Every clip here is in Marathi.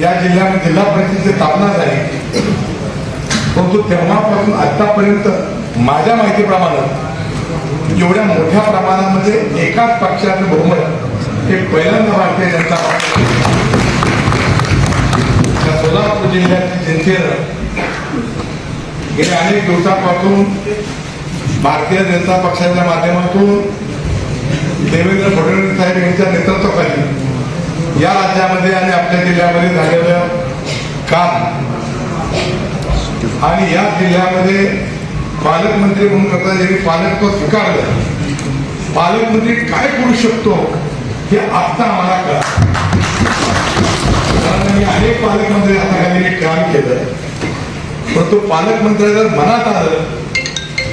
या जिल्ह्यामध्ये जिल्हा परिषदेची स्थापना झाली, परंतु तेव्हापासून आतापर्यंत माझ्या माहितीप्रमाणे एवढ्या मोठ्या प्रमाणामध्ये एकाच पक्षाचं बहुमत हे पहिल्यांदा भारतीय जनता पक्ष सोलापूर जिल्ह्यातील जनतेनं गेल्या अनेक दिवसापासून भारतीय जनता पक्षाच्या माध्यमातून देवेंद्र फडणवीस साहेब यांच्या नेतृत्वाखाली या राज्यामध्ये आणि आपल्या जिल्ह्यामध्ये झालेलं काम आणि या जिल्ह्यामध्ये पालकमंत्री म्हणून करता ज्यांनी पालकत्व स्वीकारलं, पालकमंत्री काय करू शकतो हे आता आम्हाला कळलं. कारण मी अनेक पालकमंत्री हाताखाली काम केलं, परंतु पालकमंत्री जर मनात आलं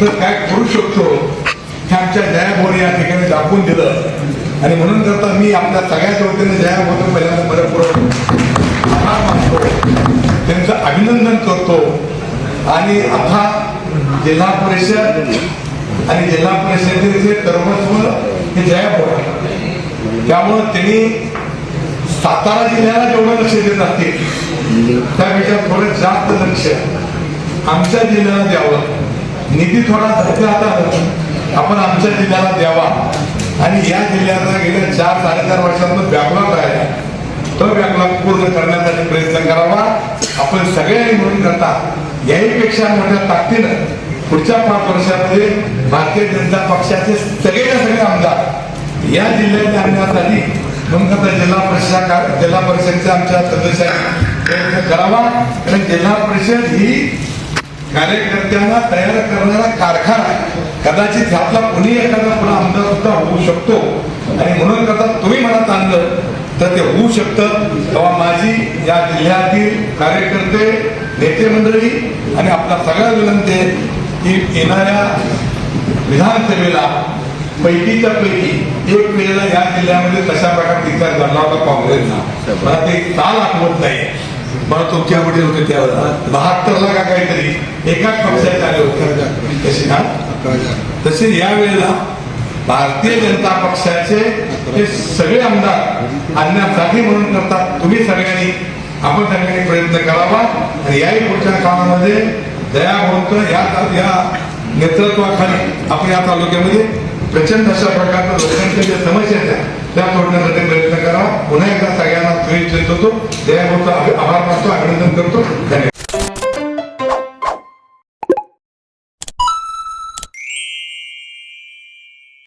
तर काय करू शकतो हे आमच्या जयाभाऊने या ठिकाणी दाखवून दिलं. आणि म्हणून करता मी आपल्या सगळ्याच्या वतीने जयाभाऊचं पहिल्यांदा मनपूर्वक आभार मानतो, त्यांचं अभिनंदन करतो. आणि आता जिल्हा परिषद आणि जिल्हा परिषदेचे सर्वस्व हे जयाभाऊ, त्यामुळं त्यांनी सातारा जिल्ह्याला जेवढं लक्ष देत असतील त्यापेक्षा थोडं जास्त लक्ष आमच्या जिल्ह्याला द्यावं. निधी थोडा धरला आता आपण आमच्या जिल्ह्याला द्यावा आणि या जिल्ह्याचा गेल्या 4-4.5 वर्षांपासून बॅकलॉग राहिला, तो बॅकलॉग पूर्ण करण्यासाठी प्रयत्न करावा. आपण सगळ्यांनी म्हणून करता याहीपेक्षा मोठ्या ताकदीनं पुढच्या 5 वर्षामध्ये भारतीय जनता पक्षाचे सगळे आमदार या जिल्ह्यात आणण्यासाठी म्हणून आता जिल्हा परिषदच्या आमच्या सदस्यांनी प्रयत्न करावा. कारण जिल्हा परिषद ही कार्यकर्त्यांना तयार करणारा कारखाना आहे. कदाचित ह्यातला कुणी एखादा पुन्हा आमदार सुद्धा होऊ शकतो आणि म्हणून करता तुम्ही मनात आणलं तर ते होऊ शकतं. तेव्हा माझी या जिल्ह्यातील कार्यकर्ते, नेते मंडळी आणि आपला सगळ्या विनंती की येणाऱ्या विधानसभेला पैकीच्या पैकी एक वेळेला या जिल्ह्यामध्ये तशा प्रकारचा विचार झाला होता काँग्रेसचा. मला ते साल आठवत नाही, मला तुमच्या वडील होते त्यावेळेला 72ला का काहीतरी एकाच पक्षाचे आले होते तसे ना. तसे यावेळेला भारतीय जनता पक्षाचे हे सगळे आमदार आणण्यासाठी म्हणून करतात तुम्ही सगळ्यांनी आपण सगळ्यांनी प्रयत्न करावा. आणि याही पुढच्या काळामध्ये जयाभाऊंचं या नेतृत्वाखाली आपण या तालुक्यामध्ये प्रचंड अशा प्रकारच्या लोकांच्या ज्या समस्या आहेत त्या तोडण्यासाठी प्रयत्न करावा. पुन्हा एकदा सगळ्यांना शुभेच्छा देतो. जयाभाऊचा आभार मानतो, अभिनंदन करतो. धन्यवाद.